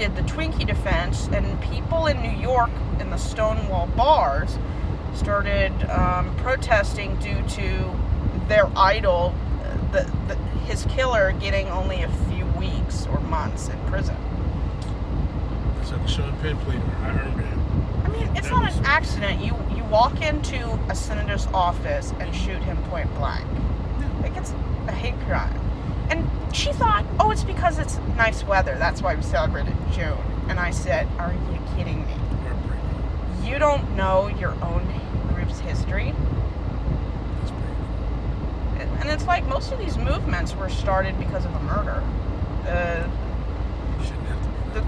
did the Twinkie defense, and people in New York in the Stonewall bars started protesting due to their idol, his killer, getting only a few weeks or months in prison. That's like the Sean Penn played. I heard that. I mean, it's not an accident. You walk into a senator's office and shoot him point blank. Like, it's a hate crime. And she thought, oh, it's because it's nice weather. That's why we celebrate it in June. And I said, are you kidding me? You don't know your own group's history? And it's like most of these movements were started because of a murder.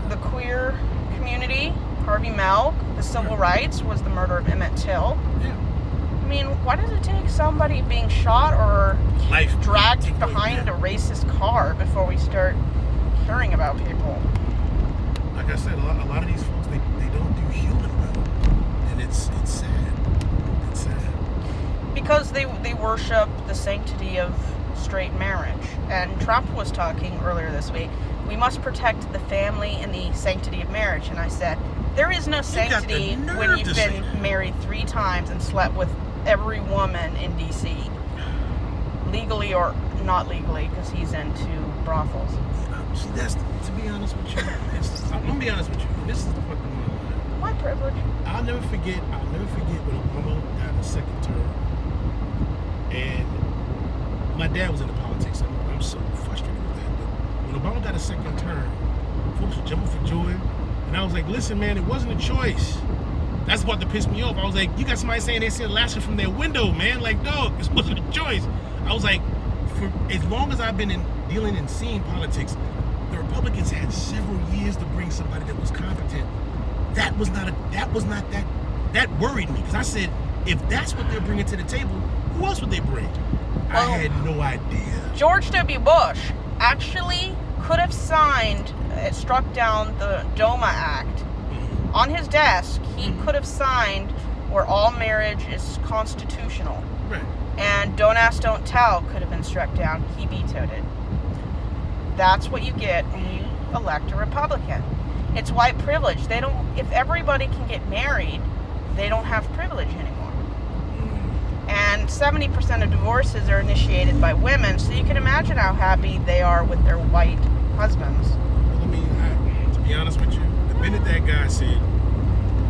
The queer community, Harvey Milk, the civil rights was the murder of Emmett Till. Yeah. I mean, why does it take somebody being shot or dragged behind a racist car before we start caring about people? Like I said, a lot of these folks, they don't do human well. And it's sad. It's sad. Because they worship the sanctity of straight marriage. And Trump was talking earlier this week, we must protect the family and the sanctity of marriage. And I said, there is no sanctity when you've been married 3 times and slept with every woman in D.C. legally or not legally, because he's into brothels. See, that's, to be honest with you, I'm going to be honest with you, this is the fucking one. My privilege. I'll never forget when Obama got a second term. And my dad was into politics. I'm so frustrated with that. But when Obama got a second term, folks were jumping for joy. And I was like, listen, man, it wasn't a choice. That's about to piss me off. I was like, you got somebody saying they said lashes from their window, man. Like, dog, this wasn't a choice. I was like, for as long as I've been dealing and seeing politics, the Republicans had several years to bring somebody that was competent. That worried me, because I said, if that's what they're bringing to the table, who else would they bring? Well, I had no idea. George W. Bush actually could have struck down the DOMA Act. Mm-hmm. On his desk, he could have signed where all marriage is constitutional. Right. And Don't Ask, Don't Tell could have been struck down. He vetoed it. That's what you get when you elect a Republican. It's white privilege. If everybody can get married, they don't have privilege anymore. And 70% of divorces are initiated by women, so you can imagine how happy they are with their white husbands. Well, to be honest with you, the minute that guy said,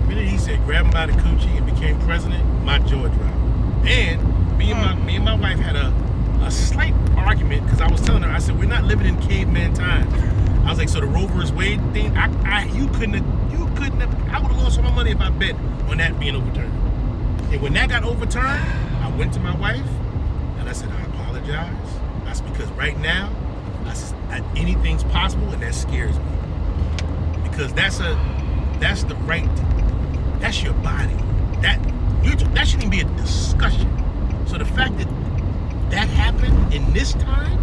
he said grab him by the coochie and became president, my jaw dropped. And me and my wife had a slight argument, because I was telling her, I said, we're not living in caveman times. I was like, so the Roe vs. Wade thing, you couldn't have, I would have lost all my money if I bet on that being overturned. And when that got overturned, I went to my wife and I said, I apologize. That's because right now, anything's possible, and that scares me. Because that's the right, that's your body. That shouldn't even be a discussion. So the fact that happened in this time,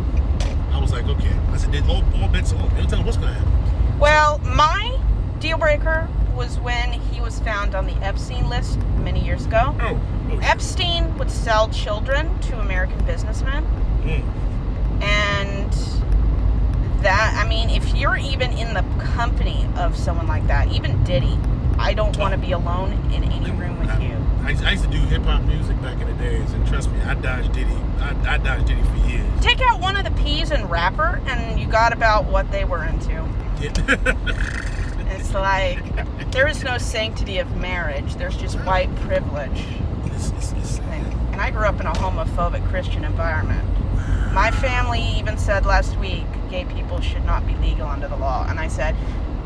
I was like, okay. I said, all bets are off. Don't tell them what's going to happen. Well, my deal breaker was when he was found on the Epstein list many years ago. Oh, yeah. Epstein would sell children to American businessmen. And if you're even in the company of someone like that, even Diddy, I don't want to be alone in any room with you. I used to do hip-hop music back in the days, and trust me, I dodged Diddy. I dodged Diddy for years. Take out one of the P's in rapper, and you got about what they were into. It's like, there is no sanctity of marriage. There's just white privilege. And I grew up in a homophobic Christian environment. My family even said last week, gay people should not be legal under the law. And I said,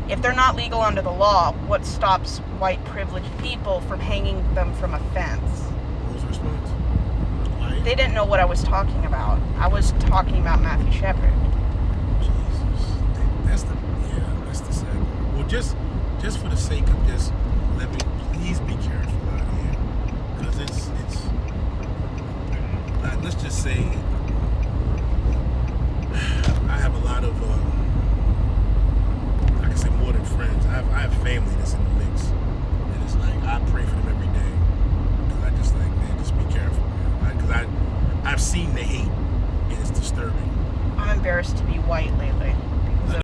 if they're not legal under the law, what stops white privileged people from hanging them from a fence? What was the response? They didn't know what I was talking about. I was talking about Matthew Shepard.